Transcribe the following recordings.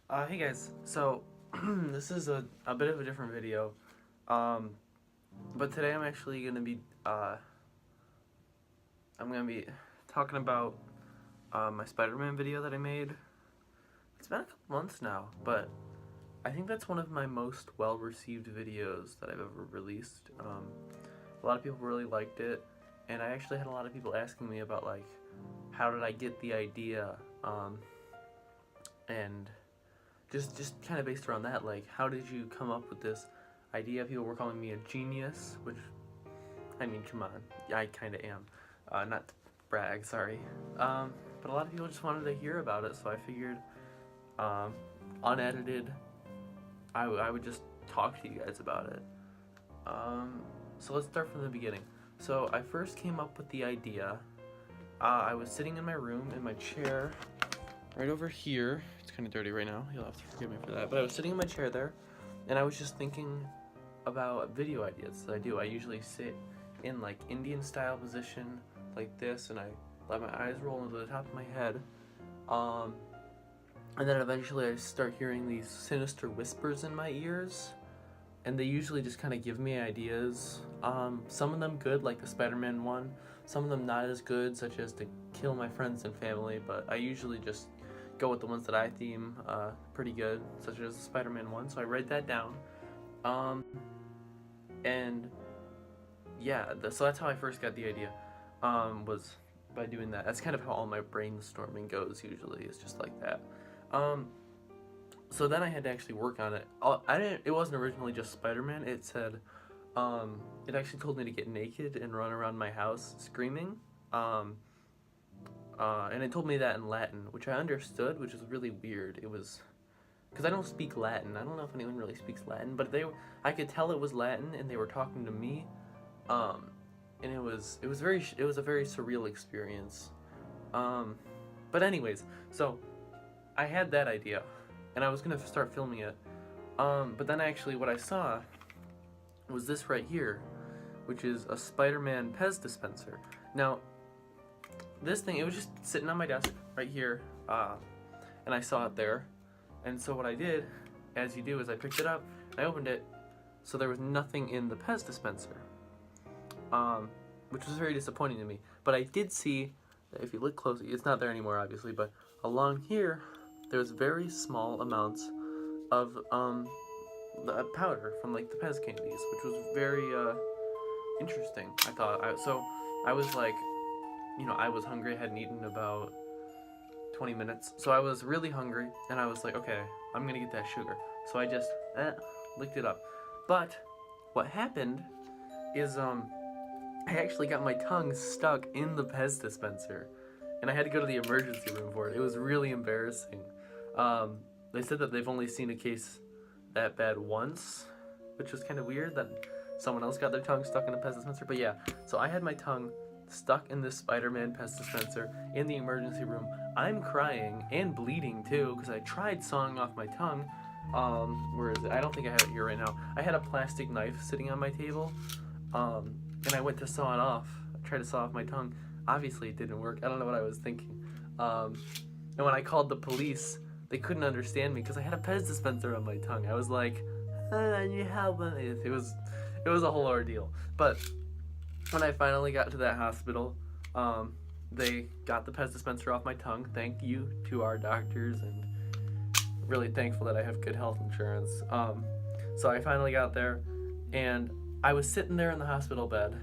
Hey guys, so this is a bit of a different video, um, but today I'm gonna be talking about my Spider-Man video that I made. It's been a couple months now, but I think that's one of my most well-received videos that I've ever released. A lot of people really liked it, and I actually had a lot of people asking me about like, how did I get the idea, and just kind of based around that, like, how did you come up with this idea? People were calling me a genius, which, I mean, come on, I kind of am. Not to brag, sorry. But a lot of people just wanted to hear about it, so I figured, um, unedited, I would just talk to you guys about it. So let's start from the beginning. So I first came up with the idea. I was sitting in my room in my chair, right over here. It's kind of dirty right now. You'll have to forgive me for that. But I was sitting in my chair there, and I was just thinking about video ideas that I do. I usually sit in like Indian style position like this, and I let my eyes roll into the top of my head. And then eventually I start hearing these sinister whispers in my ears, and they usually just kind of give me ideas. Some of them good, like the Spider-Man one. Some of them not as good, such as to kill my friends and family, but I usually just go with the ones that I theme pretty good, such as the Spider-Man one, so I write that down. And yeah, so that's how I first got the idea, was by doing that. That's kind of how all my brainstorming goes usually, is just like that. So then I had to actually work on it. It wasn't originally just Spider-Man. It said, it actually told me to get naked and run around my house screaming. And it told me that in Latin, which I understood, which is really weird. It was, because I don't speak Latin. I don't know if anyone really speaks Latin, but I could tell it was Latin, and they were talking to me. And it was a very surreal experience. But anyways, so I had that idea, and I was gonna start filming it. But then actually what I saw was this right here, which is a Spider-Man Pez dispenser. Now, this thing, it was just sitting on my desk right here, and I saw it there. And so what I did, as you do, is I picked it up, I opened it, so there was nothing in the Pez dispenser, which was very disappointing to me. But I did see that if you look closely, it's not there anymore, obviously, but along here, there's very small amounts of the powder from like the Pez candies, which was very interesting. I thought. So I was like, I was hungry. I hadn't eaten about 20 minutes, so I was really hungry, and I was like, okay, I'm gonna get that sugar. So I just licked it up. But what happened is I actually got my tongue stuck in the Pez dispenser, and I had to go to the emergency room for it. It was really embarrassing. They said that they've only seen a case that bad once, which was kind of weird that someone else got their tongue stuck in a Pez dispenser. But yeah, so I had my tongue stuck in this Spider-Man Pez dispenser in the emergency room. I'm crying and bleeding too, because I tried sawing off my tongue. Where is it? I don't think I have it here right now. I had a plastic knife sitting on my table, and I went to saw it off. I tried to saw off my tongue. Obviously it didn't work. I don't know what I was thinking. And when I called the police, they couldn't understand me because I had a Pez dispenser on my tongue. I was like, I need help. It was a whole ordeal. But when I finally got to that hospital, they got the Pez dispenser off my tongue. Thank you to our doctors, and really thankful that I have good health insurance. So I finally got there, and I was sitting there in the hospital bed,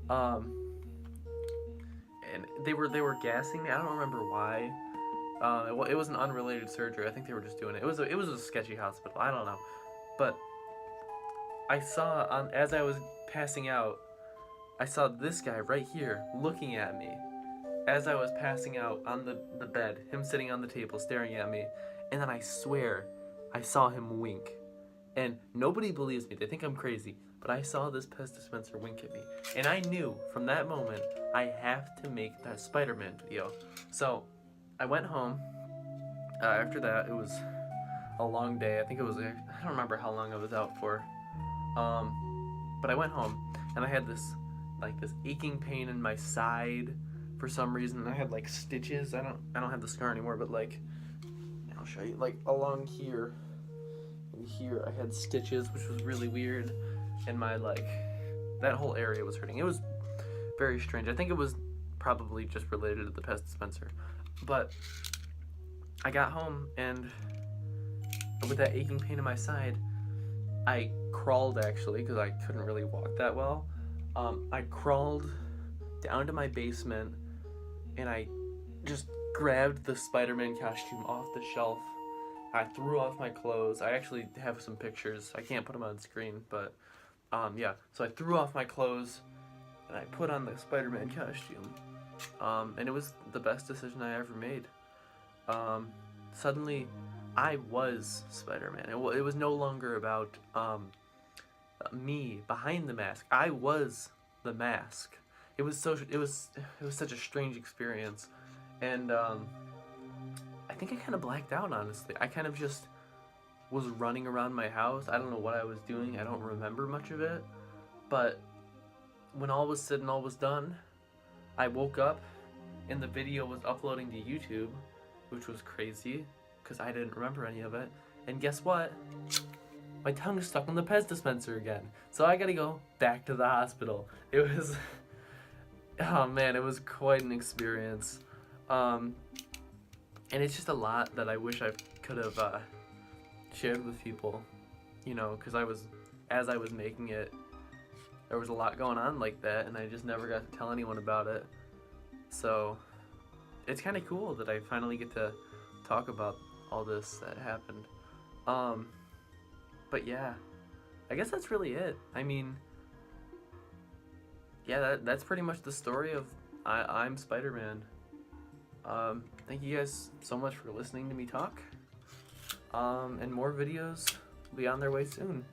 and they were gassing me. I don't remember why. It was an unrelated surgery. I think they were just doing it. It was a sketchy hospital. I don't know, but I saw as I was passing out, I saw this guy right here looking at me as I was passing out on the bed. Him sitting on the table staring at me, and then I swear I saw him wink. And nobody believes me. They think I'm crazy. But I saw this Pez dispenser wink at me. And I knew from that moment I have to make that Spider-Man video. So I went home. After that, it was a long day. I don't remember how long I was out for. But I went home, and I had this aching pain in my side for some reason. I had like stitches. I don't have the scar anymore, but like, I'll show you, like along here and here I had stitches, which was really weird, and my like that whole area was hurting. It was very strange. I think it was probably just related to the pest dispenser. But I got home, and with that aching pain in my side, I crawled, actually, because I couldn't really walk that well. I crawled down to my basement, and I just grabbed the Spider-Man costume off the shelf. I threw off my clothes. I actually have some pictures. I can't put them on screen, but yeah. So I threw off my clothes, and I put on the Spider-Man costume. And it was the best decision I ever made. Suddenly, I was Spider-Man. It was no longer about me behind the mask. I was the mask. It was such a strange experience, and I think I kind of blacked out, honestly. I kind of just was running around my house. I don't know what I was doing. I don't remember much of it, but when all was said and all was done, I woke up, and the video was uploading to YouTube, which was crazy, because I didn't remember any of it. And guess what? My tongue's stuck on the Pez dispenser again. So I gotta go back to the hospital. It was, oh man, it was quite an experience. And it's just a lot that I wish I could have shared with people, you know, because as I was making it, there was a lot going on like that, and I just never got to tell anyone about it. So it's kind of cool that I finally get to talk about all this that happened. But yeah, I guess that's really it. I mean, yeah, that's pretty much the story of I'm Spider-Man. Thank you guys so much for listening to me talk. And more videos will be on their way soon.